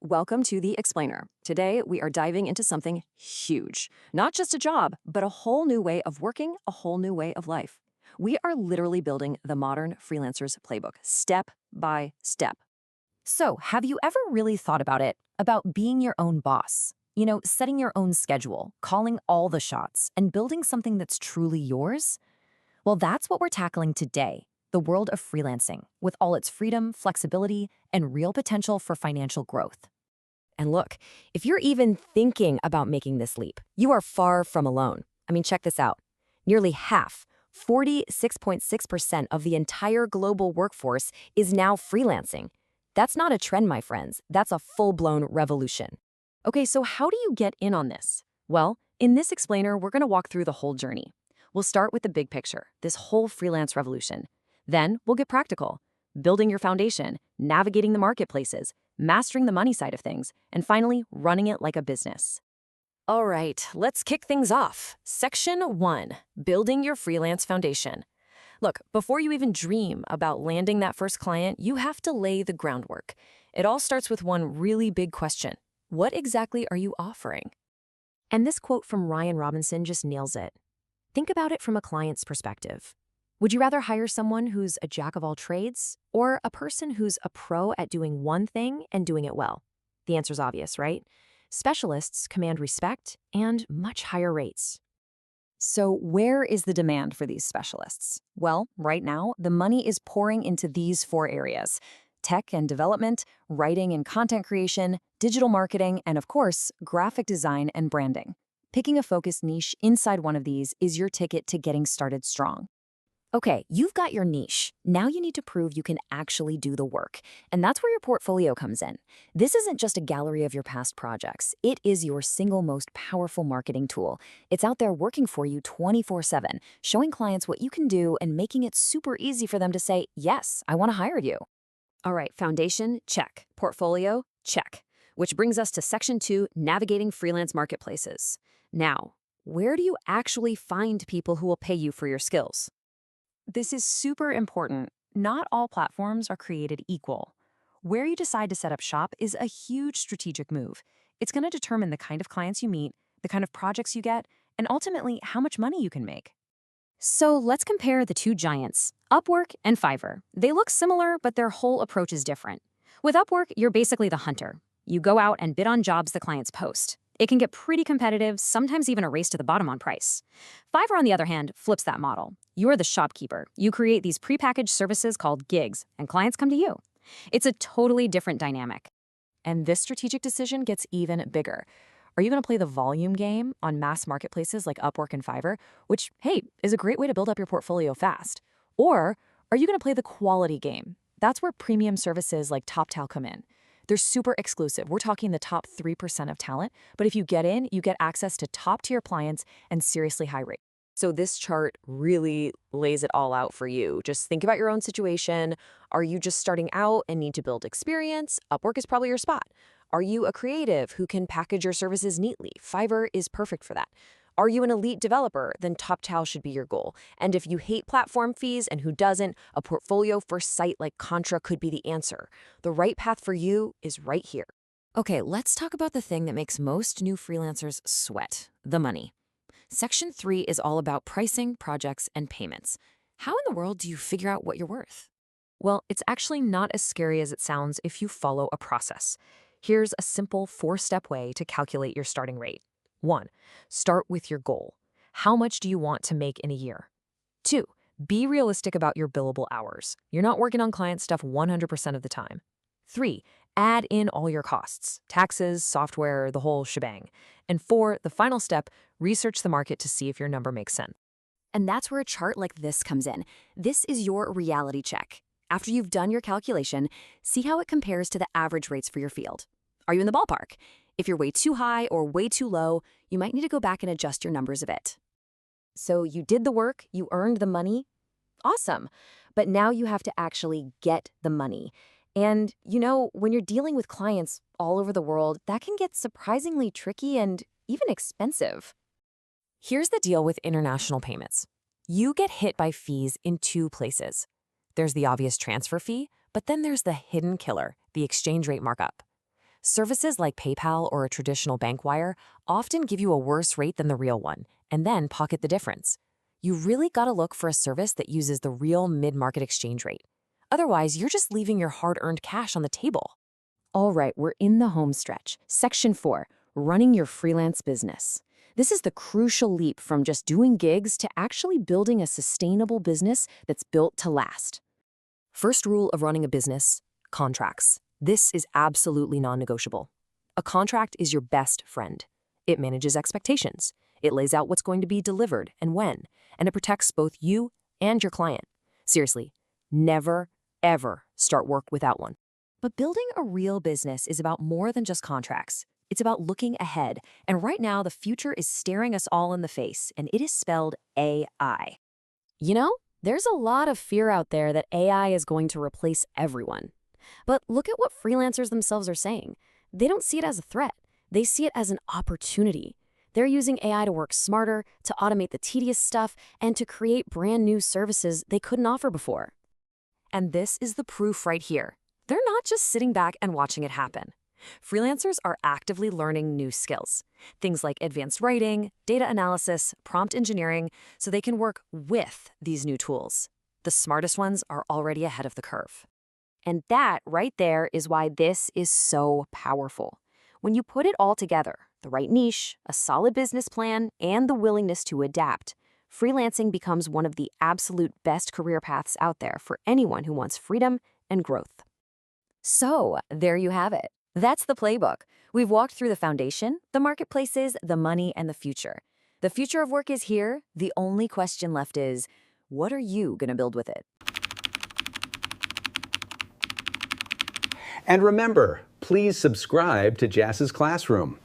Welcome to The Explainer. Today, we are diving into something huge. Not just a job, but a whole new way of working, a whole new way of life. We are literally building the modern freelancer's playbook, step by step. So, have you ever really thought about it, about being your own boss? Setting your own schedule, calling all the shots, and building something that's truly yours? Well, that's what we're tackling today, the world of freelancing, with all its freedom, flexibility, and real potential for financial growth. And look, if you're even thinking about making this leap, you are far from alone. Check this out. Nearly half, 46.6% of the entire global workforce is now freelancing. That's not a trend, my friends. That's a full-blown revolution. Okay, so how do you get in on this? Well, in this explainer, we're going to walk through the whole journey. We'll start with the big picture, this whole freelance revolution. Then we'll get practical, building your foundation, navigating the marketplaces, mastering the money side of things, and finally, running it like a business. All right, let's kick things off. Section 1, building your freelance foundation. Look, before you even dream about landing that first client, you have to lay the groundwork. It all starts with one really big question. What exactly are you offering? And this quote from Ryan Robinson just nails it. Think about it from a client's perspective. Would you rather hire someone who's a jack of all trades or a person who's a pro at doing one thing and doing it well? The answer's obvious, right? Specialists command respect and much higher rates. So where is the demand for these specialists? Well, right now, the money is pouring into these 4 areas: tech and development, writing and content creation, digital marketing, and of course, graphic design and branding. Picking a focused niche inside one of these is your ticket to getting started strong. Okay, you've got your niche. Now you need to prove you can actually do the work. And that's where your portfolio comes in. This isn't just a gallery of your past projects. It is your single most powerful marketing tool. It's out there working for you 24/7, showing clients what you can do and making it super easy for them to say, yes, I want to hire you. All right, foundation, check. Portfolio, check. Which brings us to Section 2, navigating freelance marketplaces. Now, where do you actually find people who will pay you for your skills? This is super important. Not all platforms are created equal. Where you decide to set up shop is a huge strategic move. It's going to determine the kind of clients you meet, the kind of projects you get, and ultimately how much money you can make. So let's compare the two giants, Upwork and Fiverr. They look similar, but their whole approach is different. With Upwork, you're basically the hunter. You go out and bid on jobs the clients post. It can get pretty competitive, sometimes even a race to the bottom on price. Fiverr, on the other hand, flips that model. You're the shopkeeper. You create these prepackaged services called gigs, and clients come to you. It's a totally different dynamic. And this strategic decision gets even bigger. Are you going to play the volume game on mass marketplaces like Upwork and Fiverr, which, hey, is a great way to build up your portfolio fast? Or are you going to play the quality game? That's where premium services like TopTal come in. They're super exclusive. We're talking the top 3% of talent, but if you get in, you get access to top-tier clients and seriously high rates. So this chart really lays it all out for you. Just think about your own situation. Are you just starting out and need to build experience? Upwork is probably your spot. Are you a creative who can package your services neatly? Fiverr is perfect for that. Are you an elite developer? Then TopTal should be your goal. And if you hate platform fees and who doesn't, a portfolio-first site like Contra could be the answer. The right path for you is right here. Okay, let's talk about the thing that makes most new freelancers sweat, the money. Section 3 is all about pricing, projects, and payments. How in the world do you figure out what you're worth? Well, it's actually not as scary as it sounds if you follow a process. Here's a simple 4-step way to calculate your starting rate. 1. Start with your goal. How much do you want to make in a year? 2. Be realistic about your billable hours. You're not working on client stuff 100% of the time. 3. Add in all your costs, taxes, software, the whole shebang. And 4, the final step, research the market to see if your number makes sense. And that's where a chart like this comes in. This is your reality check. After you've done your calculation, see how it compares to the average rates for your field. Are you in the ballpark? If you're way too high or way too low, you might need to go back and adjust your numbers a bit. So you did the work, you earned the money. Awesome. But now you have to actually get the money. And when you're dealing with clients all over the world, that can get surprisingly tricky and even expensive. Here's the deal with international payments. You get hit by fees in 2 places. There's the obvious transfer fee, but then there's the hidden killer, the exchange rate markup. Services like PayPal or a traditional bank wire often give you a worse rate than the real one, and then pocket the difference. You really gotta look for a service that uses the real mid-market exchange rate. Otherwise, you're just leaving your hard-earned cash on the table. All right, we're in the home stretch. Section 4, running your freelance business. This is the crucial leap from just doing gigs to actually building a sustainable business that's built to last. First rule of running a business: contracts. This is absolutely non-negotiable. A contract is your best friend. It manages expectations. It lays out what's going to be delivered and when, and it protects both you and your client. Seriously, never, ever start work without one. But building a real business is about more than just contracts. It's about looking ahead, and right now the future is staring us all in the face, and it is spelled AI. You know, there's a lot of fear out there that AI is going to replace everyone. But look at what freelancers themselves are saying. They don't see it as a threat. They see it as an opportunity. They're using AI to work smarter, to automate the tedious stuff, and to create brand new services they couldn't offer before. And this is the proof right here. They're not just sitting back and watching it happen. Freelancers are actively learning new skills, things like advanced writing, data analysis, prompt engineering, so they can work with these new tools. The smartest ones are already ahead of the curve. And that right there is why this is so powerful. When you put it all together, the right niche, a solid business plan, and the willingness to adapt, freelancing becomes one of the absolute best career paths out there for anyone who wants freedom and growth. So, there you have it. That's the playbook. We've walked through the foundation, the marketplaces, the money, and the future. The future of work is here. The only question left is, what are you going to build with it? And remember, please subscribe to Jass's Classroom.